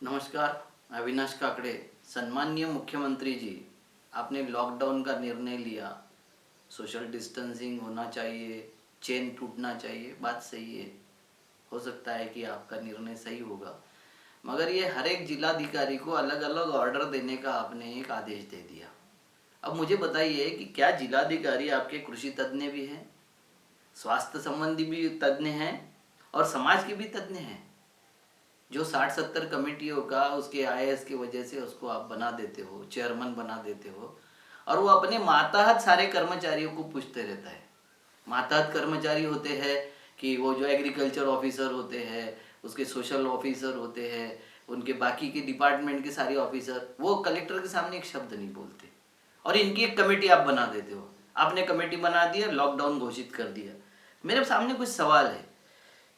नमस्कार। अविनाश काकड़े। सम्माननीय मुख्यमंत्री जी, आपने लॉकडाउन का निर्णय लिया, सोशल डिस्टेंसिंग होना चाहिए, चेन टूटना चाहिए, बात सही है। हो सकता है कि आपका निर्णय सही होगा, मगर ये हर एक जिलाधिकारी को अलग अलग ऑर्डर देने का आपने एक आदेश दे दिया। अब मुझे बताइए कि क्या जिलाधिकारी आपके कृषि तज्ञ भी हैं, स्वास्थ्य संबंधी भी तज्ञ हैं और समाज के भी तज्ञ हैं? जो 60-70 कमेटियों का उसके आईएएस की वजह से उसको आप बना देते हो, चेयरमैन बना देते हो, और वो अपने मातहत सारे कर्मचारियों को पूछते रहता है। मातहत कर्मचारी होते हैं कि वो जो एग्रीकल्चर ऑफिसर होते हैं, उसके सोशल ऑफिसर होते हैं, उनके बाकी के डिपार्टमेंट के सारे ऑफिसर, वो कलेक्टर के सामने एक शब्द नहीं बोलते, और इनकी एक कमेटी आप बना देते हो। आपने कमेटी बना दी, लॉकडाउन घोषित कर दिया। मेरे सामने कुछ सवाल है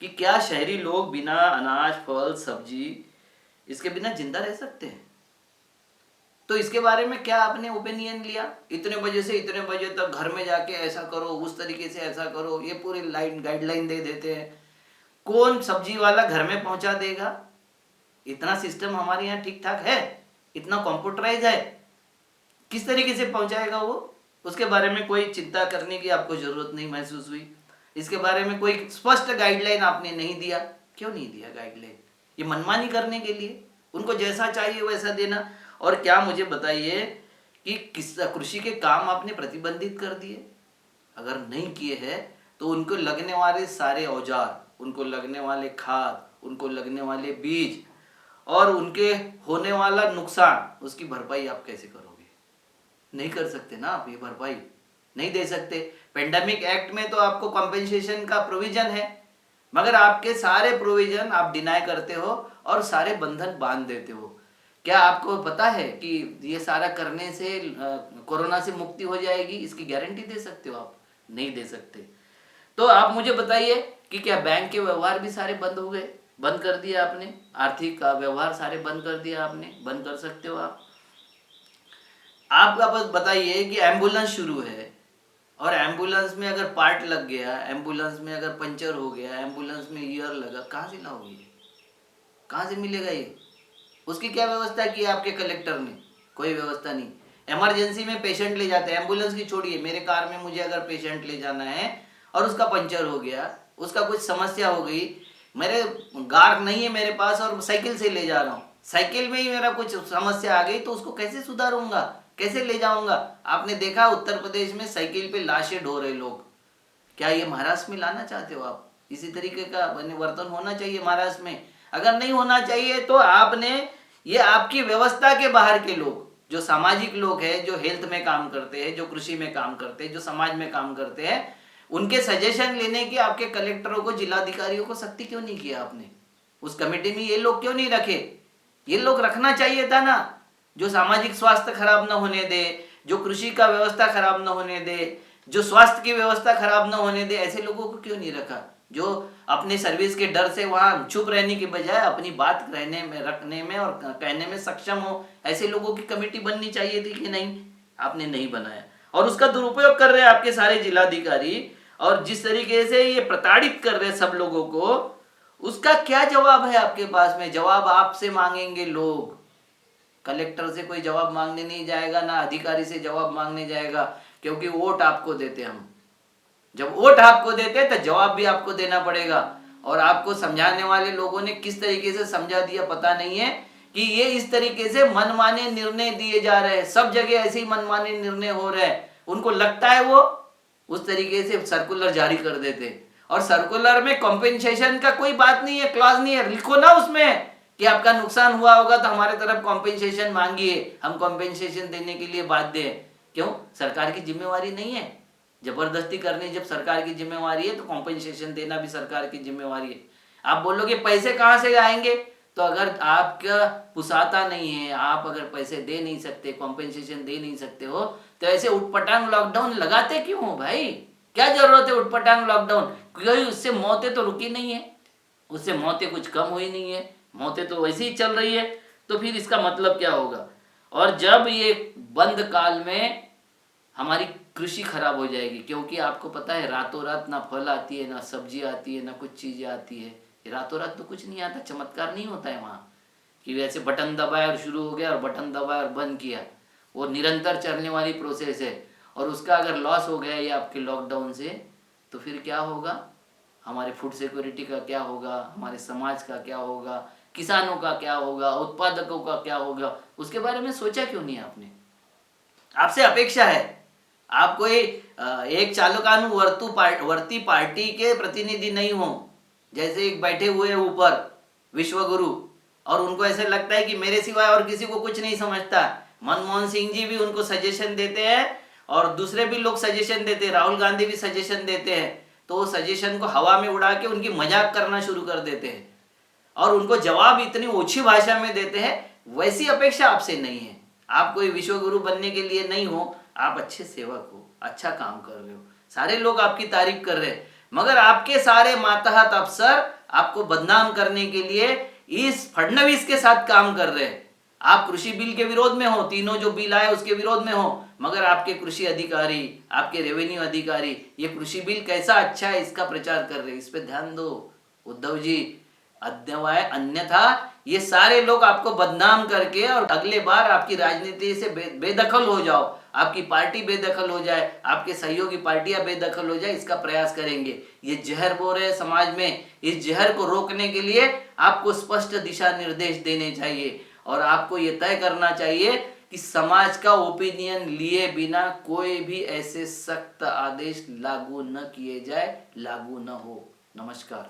कि क्या शहरी लोग बिना अनाज, फल, सब्जी इसके बिना जिंदा रह सकते हैं? तो इसके बारे में क्या आपने ओपिनियन लिया? इतने बजे से इतने बजे तक घर में जाके ऐसा करो, उस तरीके से ऐसा करो, ये पूरी लाइन गाइडलाइन दे देते हैं। कौन सब्जी वाला घर में पहुंचा देगा? इतना सिस्टम हमारे यहाँ ठीक ठाक है? इतना कंप्यूटराइज है? किस तरीके से पहुंचाएगा वो? उसके बारे में कोई चिंता करने की आपको जरूरत नहीं महसूस हुई? इसके बारे में कोई स्पष्ट गाइडलाइन आपने नहीं दिया? क्यों नहीं दिया गाइडलाइन? ये मनमानी करने के लिए, उनको जैसा चाहिए वैसा देना। और क्या मुझे बताइए कि किस कृषि के काम आपने प्रतिबंधित कर दिए? अगर नहीं किए हैं तो उनको लगने वाले सारे औजार, उनको लगने वाले खाद, उनको लगने वाले बीज और उनके होने वाला नुकसान, उसकी भरपाई आप कैसे करोगे? नहीं कर सकते ना आप, ये भरपाई नहीं दे सकते। पेंडेमिक एक्ट में तो आपको कॉम्पेंसेशन का प्रोविजन है, मगर आपके सारे प्रोविजन आप डिनाई करते हो और सारे बंधन बांध देते हो। क्या आपको पता है कि ये सारा करने से कोरोना से मुक्ति हो जाएगी? इसकी गारंटी दे सकते हो आप? नहीं दे सकते। तो आप मुझे बताइए कि क्या बैंक के व्यवहार भी सारे बंद हो गए? बंद कर दिया आपने, आर्थिक व्यवहार सारे बंद कर दिया आपने, बंद कर सकते हो आप। आपका बस बताइए कि एम्बुलेंस शुरू है, और एम्बुलेंस में अगर पार्ट लग गया, एम्बुलेंस में अगर पंचर हो गया, एम्बुलेंस में ईयर लगा, कहाँ से लाओगे? कहाँ से मिलेगा ये? उसकी क्या व्यवस्था की आपके कलेक्टर ने? कोई व्यवस्था नहीं। इमरजेंसी में पेशेंट ले जाते हैं, एम्बुलेंस की छोड़िए, मेरे कार में मुझे अगर पेशेंट ले जाना है और उसका पंचर हो गया, उसका कुछ समस्या हो गई, मेरे कार नहीं है मेरे पास और साइकिल से ले जा रहा हूँ, साइकिल में ही मेरा कुछ समस्या आ गई, तो उसको कैसे सुधारूंगा, कैसे ले जाऊंगा? आपने देखा उत्तर प्रदेश में साइकिल पे लाशें ढो रहे लोग। क्या ये महाराष्ट्र में लाना चाहते हो आप? इसी तरीके का वर्तन होना चाहिए महाराष्ट्र में? अगर नहीं होना चाहिए तो आपने, ये आपकी व्यवस्था के बाहर के लोग, जो सामाजिक लोग हैं, जो हेल्थ में काम करते हैं, जो कृषि में काम करते हैं, जो समाज में काम करते हैं, उनके सजेशन लेने की आपके कलेक्टरों को, जिलाधिकारियों को सख्ती क्यों नहीं किया आपने? उस कमेटी में ये लोग क्यों नहीं रखे? ये लोग रखना चाहिए था ना, जो सामाजिक स्वास्थ्य खराब न होने दे, जो कृषि का व्यवस्था खराब न होने दे, जो स्वास्थ्य की व्यवस्था खराब न होने दे। ऐसे लोगों को क्यों नहीं रखा, जो अपने सर्विस के डर से वहां चुप रहने की बजाय अपनी बात रहने में, रखने में और कहने में सक्षम हो? ऐसे लोगों की कमेटी बननी चाहिए थी कि नहीं? आपने नहीं बनाया, और उसका दुरुपयोग कर रहे हैं आपके सारे जिलाधिकारी, और जिस तरीके से ये प्रताड़ित कर रहे हैं सब लोगों को, उसका क्या जवाब है आपके पास में? जवाब आपसे मांगेंगे लोग, कलेक्टर से कोई जवाब मांगने नहीं जाएगा, ना अधिकारी से जवाब मांगने जाएगा, क्योंकि वोट आपको देते हम। जब वोट आपको देते तो जवाब भी आपको देना पड़ेगा। और आपको समझाने वाले लोगों ने किस तरीके से समझा दिया पता नहीं है, कि ये इस तरीके से मनमाने निर्णय दिए जा रहे हैं, सब जगह ऐसे ही मनमाने निर्णय हो रहे हैं। उनको लगता है वो उस तरीके से सर्कुलर जारी कर देते, और सर्कुलर में कॉम्पेंसेशन का कोई बात नहीं है, क्लॉज नहीं है। लिखो ना उसमें कि आपका नुकसान हुआ होगा तो हमारे तरफ कॉम्पेंसेशन मांगिए, हम कॉम्पेंसेशन देने के लिए बाध्य है। क्यों? सरकार की जिम्मेवारी नहीं है? जबरदस्ती करनी जब सरकार की जिम्मेवारी है, तो कॉम्पेंसेशन देना भी सरकार की जिम्मेवारी है। आप बोलोगे पैसे कहाँ से आएंगे, तो अगर आपका पुसाता नहीं है, आप अगर पैसे दे नहीं सकते, कॉम्पेंसेशन दे नहीं सकते हो, तो ऐसे उटपटांग लॉकडाउन लगाते क्यों हो भाई? क्या जरूरत है उटपटांग लॉकडाउन? क्योंकि उससे मौतें तो रुकी नहीं है, उससे मौतें कुछ कम हुई नहीं है, मौतें तो वैसे ही चल रही है। तो फिर इसका मतलब क्या होगा? और जब ये बंद काल में हमारी कृषि खराब हो जाएगी, क्योंकि आपको पता है रातों रात ना फल आती है, ना सब्जी आती है, ना कुछ चीज़ें आती है। रातों रात तो कुछ नहीं आता, चमत्कार नहीं होता है वहाँ। कि वैसे बटन दबाया और शुरू हो गया और बटन दबाया और बंद किया। वो निरंतर चलने वाली प्रोसेस है, और उसका अगर लॉस हो गया ये आपके लॉकडाउन से, तो फिर क्या होगा? हमारे फूड सिक्योरिटी का क्या होगा, हमारे समाज का क्या होगा, किसानों का क्या होगा, उत्पादकों का क्या होगा? उसके बारे में सोचा क्यों नहीं आपने? आपसे अपेक्षा है आप कोई एक चालकानुवर्ती पार्टी के प्रतिनिधि नहीं हो। जैसे एक बैठे हुए हैं ऊपर विश्व गुरु, और उनको ऐसे लगता है कि मेरे सिवाय और किसी को कुछ नहीं समझता। मनमोहन सिंह जी भी उनको सजेशन देते हैं और दूसरे भी लोग सजेशन देते हैं, राहुल गांधी भी सजेशन देते हैं, तो वो सजेशन को हवा में उड़ा के उनकी मजाक करना शुरू कर देते हैं और उनको जवाब इतनी ओछी भाषा में देते हैं। वैसी अपेक्षा आपसे नहीं है। आप कोई विश्व गुरु बनने के लिए नहीं हो, आप अच्छे सेवक हो, अच्छा काम कर रहे हो, सारे लोग आपकी तारीफ कर रहे हैं, मगर आपके सारे मातहत अफसर आपको बदनाम करने के लिए इस फडणवीस के साथ काम कर रहे हैं। आप कृषि बिल के विरोध में हो, तीनों जो बिल आए उसके विरोध में हो, मगर आपके कृषि अधिकारी, आपके रेवेन्यू अधिकारी ये कृषि बिल कैसा अच्छा है इसका प्रचार कर रहे हैं। इस पे ध्यान दो उद्धव जी, अध्यवाय अन्यथा ये सारे लोग आपको बदनाम करके और अगले बार आपकी राजनीति से बेदखल हो जाओ, आपकी पार्टी बेदखल हो जाए, आपके सहयोगी पार्टियां बेदखल हो जाए, इसका प्रयास करेंगे। ये जहर बो रहे समाज में, इस जहर को रोकने के लिए आपको स्पष्ट दिशा निर्देश देने चाहिए और आपको ये तय करना चाहिए कि समाज का ओपिनियन लिए बिना कोई भी ऐसे सख्त आदेश लागू न किए जाए, लागू न हो। नमस्कार।